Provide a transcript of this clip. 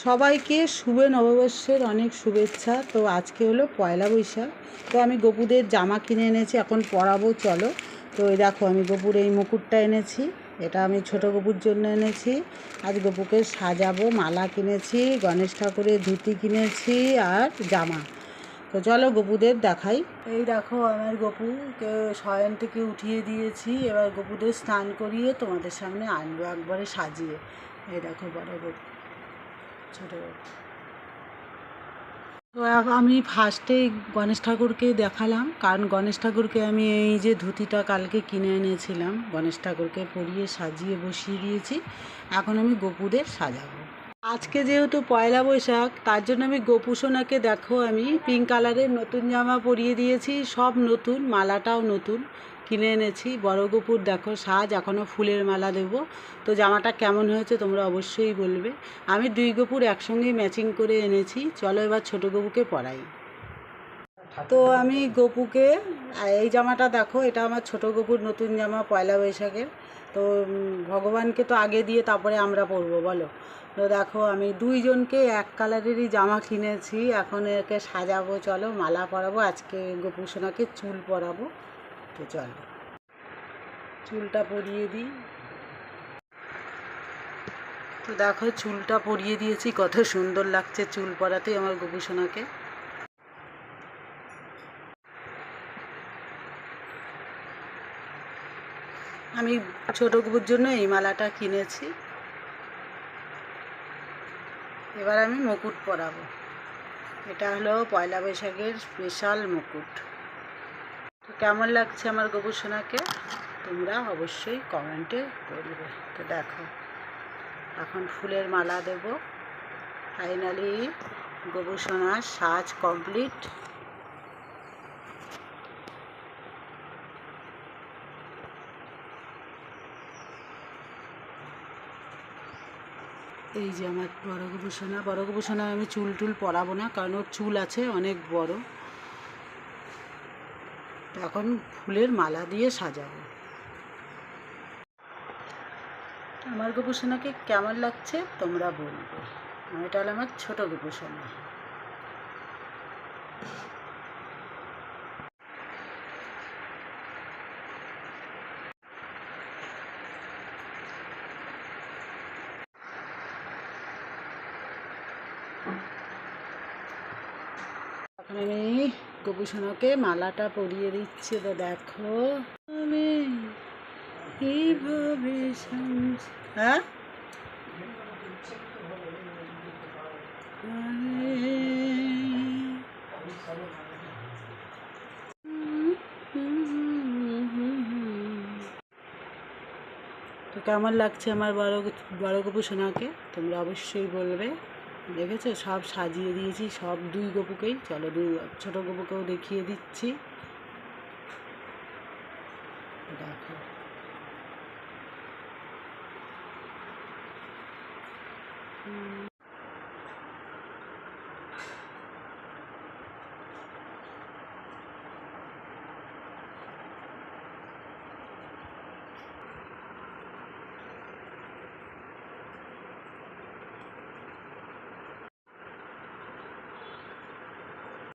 সবাইকে শুভ নববর্ষের অনেক শুভেচ্ছা। তো আজকে হলো পয়লা বৈশাখ। তো আমি গপুদের জামা কিনে এনেছি, এখন পরাবো চলো। তো এই দেখো আমি গপুর এই মুকুটটা এনেছি, এটা আমি ছোট গপুর জন্য এনেছি। আজ গপুকে সাজাবো, মালা কিনেছি, গণেশ ঠাকুরের ধুতি কিনেছি আর জামা। তো চলো গপুদের দেখাই। এই দেখো আমার গপুকে শয়ন থেকে উঠিয়ে দিয়েছি, এবার গপুদের স্নান করিয়ে তোমাদের সামনে আনবো একবারে সাজিয়ে। এই দেখো বড় গপু, ছোটো। তো আমি ফার্স্টেই গণেশ ঠাকুরকে দেখালাম, কারণ গণেশ ঠাকুরকে আমি এই যে ধুতিটা কালকে কিনে এনেছিলাম, গণেশ ঠাকুরকে পরিয়ে সাজিয়ে বসিয়ে দিয়েছি। এখন আমি গপুদের সাজাবো। আজকে যেহেতু পয়লা বৈশাখ, তার জন্য আমি গপু সোনাকে দেখো আমি পিঙ্ক কালারের নতুন জামা পরিয়ে দিয়েছি, সব নতুন, মালাটাও নতুন কিনে এনেছি। বড় গপুর দেখো সাজ, এখনও ফুলের মালা দেবো। তো জামাটা কেমন হয়েছে তোমরা অবশ্যই বলবে। আমি দুই গপুর একসঙ্গেই ম্যাচিং করে এনেছি। চলো এবার ছোটো গপুকে পরাই। তো আমি গপুকে এই জামাটা দেখো, এটা আমার ছোটো গপুর নতুন জামা পয়লা বৈশাখের। তো ভগবানকে তো আগে দিয়ে তারপরে আমরা পরবো বলো। তো দেখো আমি দুইজনকে এক কালারেরই জামা কিনেছি, এখন একে সাজাবো, চলো মালা পরাবো। আজকে গপু সোনাকে চুল পরাবো। তো চলো চুলটা পরিয়ে দিই। তো দেখো চুলটা পরিয়ে দিয়েছি, কত সুন্দর লাগছে চুল পরাতে আমার গপু সোনাকে। আমি ছোটো গপুর জন্য এই মালাটা কিনেছি। এবার আমি মুকুট পরাবো। এটা হলো পয়লা বৈশাখের স্পেশাল মুকুট। তো কেমন লাগছে আমার গপু সোনাকে তোমরা অবশ্যই কমেন্টে বলবে। তো দেখো এখন ফুলের মালা দেব। ফাইনালি গপু সোনার সাজ কমপ্লিট। এই যে আমার বড় গপু সোনা, বড় গপু সোনা আমি চুল টুল পরাবো না, কারণ ওর চুল আছে অনেক বড়। তো এখন ফুলের মালা দিয়ে সাজাবো। আমার গপু সোনাকে কেমন লাগছে তোমরা বলবে। এটা হলো আমার ছোটো গপু সোনা। এখন আমি গপু সোনাকে মালাটা পরিয়ে দিচ্ছি। তো দেখো আমি এইভাবে হ্যাঁ তো কেমন লাগছে আমার বড় গপু সোনাকে তোমরা অবশ্যই বলবে। দেখেছো সব সাজিয়ে দিয়েছি, সব দুই গপুকেই। চলো ছোটো গপুকেও দেখিয়ে দিচ্ছি। দেখো